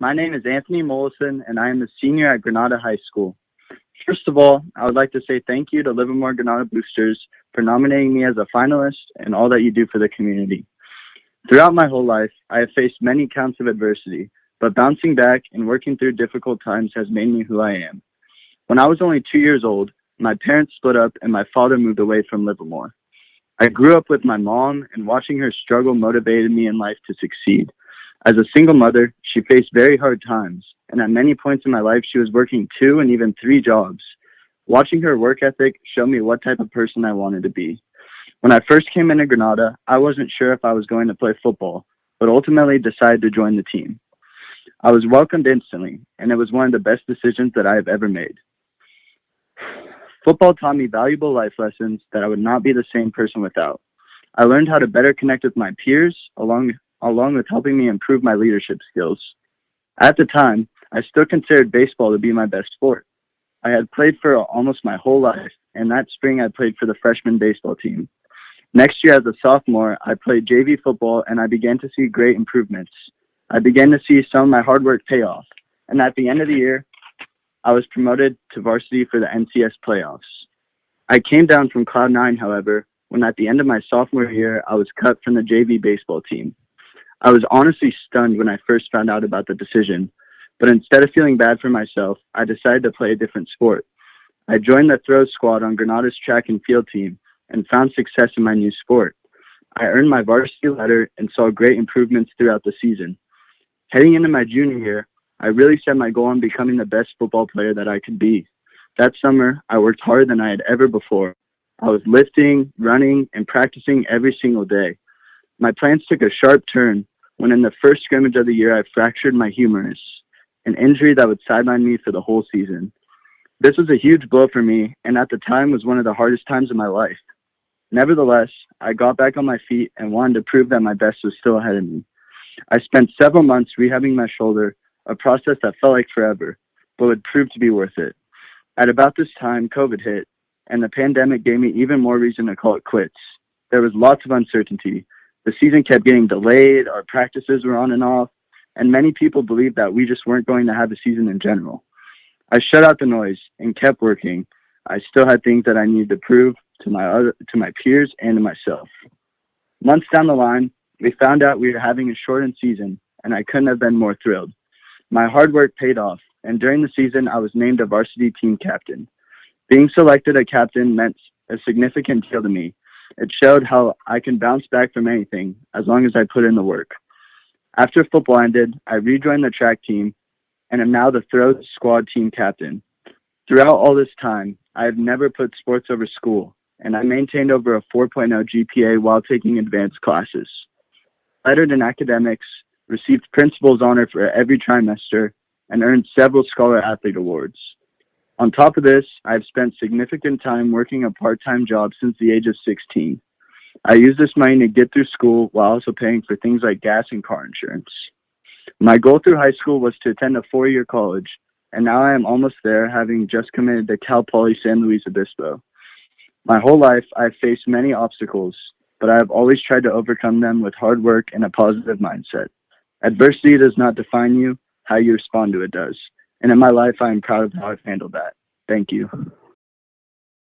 My name is Anthony Moleson, and I am a senior at Granada High School. First of all, I would like to say thank you to Livermore-Granada Boosters for nominating me as a finalist and all that you do for the community. Throughout my whole life, I have faced many counts of adversity, but bouncing back and working through difficult times has made me who I am. When I was only 2 years old, my parents split up and my father moved away from Livermore. I grew up with my mom, and watching her struggle motivated me in life to succeed. As a single mother, she faced very hard times, and at many points in my life, she was working 2 and even 3 jobs. Watching her work ethic showed me what type of person I wanted to be. When I first came into Granada, I wasn't sure if I was going to play football, but ultimately decided to join the team. I was welcomed instantly, and it was one of the best decisions that I have ever made. Football taught me valuable life lessons that I would not be the same person without. I learned how to better connect with my peers, along with helping me improve my leadership skills. At the time, I still considered baseball to be my best sport. I had played for almost my whole life, and that spring I played for the freshman baseball team. Next year as a sophomore, I played JV football, and I began to see great improvements. I began to see some of my hard work pay off, and at the end of the year, I was promoted to varsity for the NCS playoffs. I came down from Cloud 9, however, when at the end of my sophomore year, I was cut from the JV baseball team. I was honestly stunned when I first found out about the decision, but instead of feeling bad for myself, I decided to play a different sport. I joined the throw squad on Granada's track and field team and found success in my new sport. I earned my varsity letter and saw great improvements throughout the season. Heading into my junior year, I really set my goal on becoming the best football player that I could be. That summer, I worked harder than I had ever before. I was lifting, running, and practicing every single day. My plans took a sharp turn when in the first scrimmage of the year, I fractured my humerus, an injury that would sideline me for the whole season. This was a huge blow for me, and at the time was one of the hardest times of my life. Nevertheless, I got back on my feet and wanted to prove that my best was still ahead of me. I spent several months rehabbing my shoulder, a process that felt like forever, but would prove to be worth it. At about this time, COVID hit, and the pandemic gave me even more reason to call it quits. There was lots of uncertainty. The season kept getting delayed, our practices were on and off, and many people believed that we just weren't going to have a season in general. I shut out the noise and kept working. I still had things that I needed to prove to my peers and to myself. Months down the line, we found out we were having a shortened season, and I couldn't have been more thrilled. My hard work paid off, and during the season, I was named a varsity team captain. Being selected a captain meant a significant deal to me. It showed how I can bounce back from anything as long as I put in the work. After football ended, I rejoined the track team and am now the throw squad team captain. Throughout all this time, I have never put sports over school, and I maintained over a 4.0 GPA while taking advanced classes. Lettered in academics, received principal's honor for every trimester, and earned several Scholar Athlete awards. On top of this, I've spent significant time working a part-time job since the age of 16. I use this money to get through school while also paying for things like gas and car insurance. My goal through high school was to attend a 4-year college, and now I am almost there, having just committed to Cal Poly San Luis Obispo. My whole life, I've faced many obstacles, but I have always tried to overcome them with hard work and a positive mindset. Adversity does not define you, how you respond to it does. And in my life, I am proud of how I've handled that. Thank you.